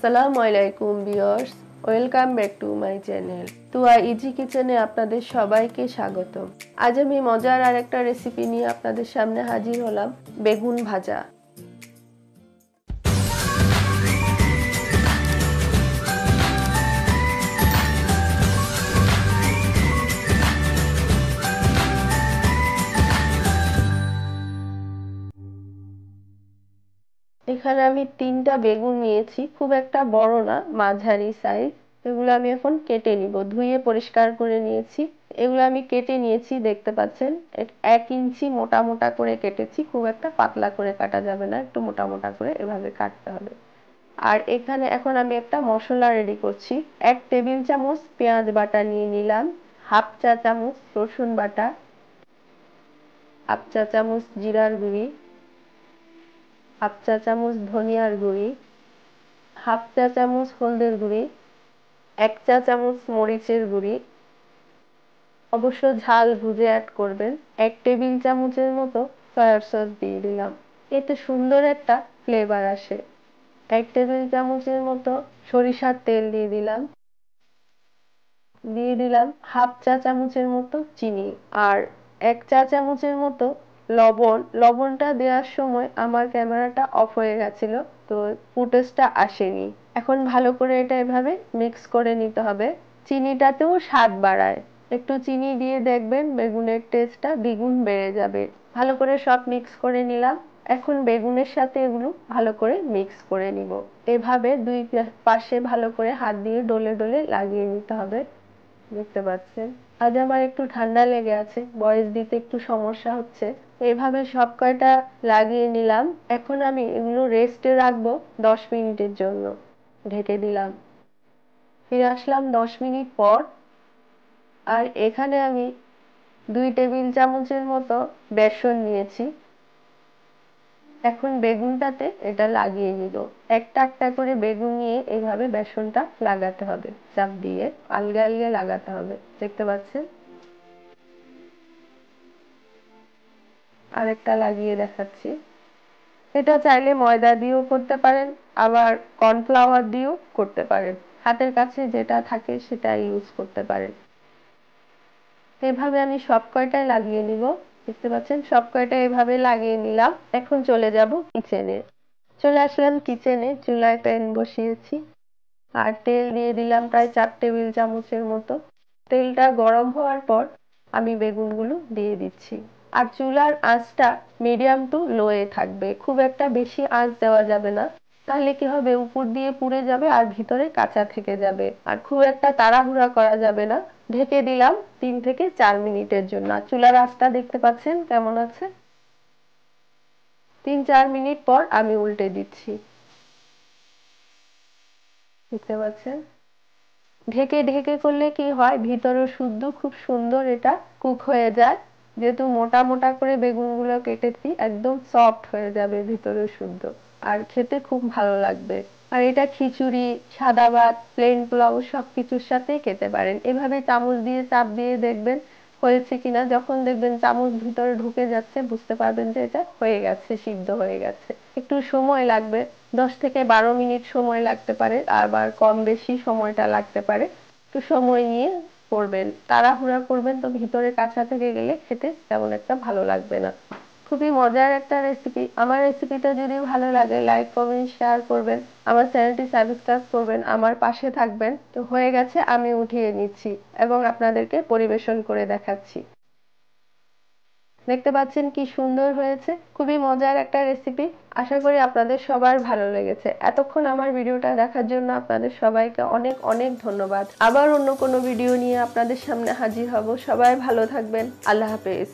আসসালামু আলাইকুম viewers, welcome back to my channel Tuya easy কিচেনে আপনাদের সবাইকে স্বাগতম। আজ আমি মজার আরেকটা রেসিপি নিয়ে আপনাদের সামনে হাজির হলাম, বেগুন ভাজা। এখানে আমি 3টা বেগুন নিয়েছি, খুব একটা বড় না, মাঝারি সাইজ। এগুলো আমি এখন কেটে নিব। ধুয়ে পরিষ্কার করে নিয়েছি। এগুলো আমি কেটে নিয়েছি, দেখতে পাচ্ছেন 1 ইঞ্চি মোটা মোটা করে কেটেছি। খুব একটা পাতলা করে কাটা যাবে না, একটু মোটা মোটা করে এভাবে কাটতে হবে। আর এখানে এখন আমি একটা মশলা রেডি করছি। 1 টেবিল চামচ পেঁয়াজ বাটা নিয়ে নিলাম, হাফ চা চামচ রসুন বাটা, হাফ চা চামচ জিরার গুঁড়ি, হাফ চা চামচ ধনিয়ার গুঁড়ি, হাফ চা চামচ হলদের গুঁড়ি, 1 চা চামচ মরিচের গুঁড়ি, অবশ্য ঝাল বুঝে অ্যাড করবেন। 1 টেবিল চামচের মতো সয়া সস দিয়ে দিলাম, এতে সুন্দর একটা ফ্লেভার আসে। 1 টেবিল চামচের মতো সরিষার তেল দিয়ে দিলাম হাফ চা চামচের মতো চিনি, আর 1 চা চামচের মতো লবণ। লবণটা দেওয়ার সময় আমার ক্যামেরাটা অফ হয়ে গেছিল, তো ফুটেজটা আসেনি। এখন ভালো করে এটা এভাবে মিক্স করে নিতে হবে। চিনিটাতেও স্বাদ বাড়ায়, একটু চিনি দিয়ে দেখবেন বেগুনের টেস্টটা দ্বিগুণ বেড়ে যাবে। ভালো করে সব মিক্স করে নিলাম। এখন বেগুনের সাথে এগুলো ভালো করে মিক্স করে নিব। এভাবে দুই পাশে ভালো করে হাত দিয়ে ডলে ডলে লাগিয়ে নিতে হবে। দেখতে পাচ্ছেন আজ আমার একটু ঠান্ডা লেগে আছে, ভয়েস দিতে একটু সমস্যা হচ্ছে। এভাবে সব কয়টা লাগিয়ে নিলাম। এখন আমি এগুলো রেস্টে রাখবো 10 মিনিটের জন্য। ঢেকে দিলাম। ফিরে আসলাম 10 মিনিট পর। আর এখানে আমি 2 টেবিল চামচের মতো বেসন নিয়েছি। এখন বেগুনটাতে এটা লাগিয়ে নিব। একটা একটা করে বেগুন নিয়ে এইভাবে বেসনটা লাগাতে হবে, চাপ দিয়ে আলগা আলগা লাগাতে হবে। দেখতে পাচ্ছেন, আরেকটা লাগিয়ে দেখাচ্ছি। এটা চাইলে ময়দা দিয়েও করতে পারেন, আবার কর্নফ্লাওয়ার দিয়েও করতে পারেন। হাতের কাছে যেটা থাকে সেটা ইউজ করতে পারেন। এভাবে আমি সব কয়টাই লাগিয়ে নিব। দেখতে পাচ্ছেন সব কয়টা এভাবে লাগিয়ে নিলাম। এখন চলে যাব কিচেনে। চলে আসলাম কিচেনে, চুলায় প্যান বসিয়েছি আর তেল দিয়ে দিলাম প্রায় 4 টেবিল চামচের মতো। তেলটা গরম হওয়ার পর আমি বেগুনগুলো দিয়ে দিচ্ছি। আর চুলার আঁচটা মিডিয়াম টু লোয়ে থাকবে, খুব একটা বেশি আঁচ দেওয়া যাবে না, তাহলে কি হবে উপর দিয়ে পুড়ে যাবে আর ভিতরে কাঁচা থেকে যাবে। আর খুব একটা তাড়াহুড়া করা যাবে না। ঢেকে দিলাম 3 থেকে 4 মিনিটের জন্য। চুলার আঁচটা দেখতে পাচ্ছেন কেমন আছে। 3-4 মিনিট পর আমি উল্টে দিচ্ছি। দেখতে পাচ্ছেন ঢেকে ঢেকে করলে কি হয়, ভিতরে শুদ্ধ খুব সুন্দর এটা কুক হয়ে যায়। যেহেতু মোটা মোটা করে বেগুনগুলো কেটেছি, একদম সফট হয়ে যাবে ভিতরে শুদ্ধ, আর খেতে খুব ভালো লাগবে। আর এটা খিচুড়ি, সাদা ভাত, প্লেন পোলাও সবকিছুর সাথেই খেতে পারেন। এভাবে চামচ দিয়ে চাপ দিয়ে দেখবেন হয়েছে কিনা। যখন দেখবেন চামচ ভিতরে ঢুকে যাচ্ছে, বুঝতে পারবেন যে এটা হয়ে গেছে, সিদ্ধ হয়ে গেছে। একটু সময় লাগবে, 10 থেকে 12 মিনিট সময় লাগতে পারে, আবার কম বেশি সময়টা লাগতে পারে। একটু সময় নিয়ে করবেন, তাড়াহুড়া করবেন তো ভিতরে কাঁচা থেকে গেলে খেতে তেমন একটা ভালো লাগবে না। খুবই মজার একটা রেসিপি। আমার রেসিপিটা যদি ভালো লাগে লাইক কমেন্ট শেয়ার করবেন, আমার চ্যানেলটি সাবস্ক্রাইব করবেন, আমার পাশে থাকবেন। তো হয়ে গেছে, আমি উঠিয়ে নিচ্ছি এবং আপনাদেরকে পরিবেশন করে দেখাচ্ছি। দেখতে পাচ্ছেন কি সুন্দর হয়েছে, খুবই মজার একটা রেসিপি। আশা করি আপনাদের সবার ভালো লেগেছে। এতক্ষণ আমার ভিডিওটা দেখার জন্য আপনাদের সবাইকে অনেক অনেক ধন্যবাদ। আবার অন্য কোনো ভিডিও নিয়ে আপনাদের সামনে হাজির হব। সবাই ভালো থাকবেন। আল্লাহ হাফেজ।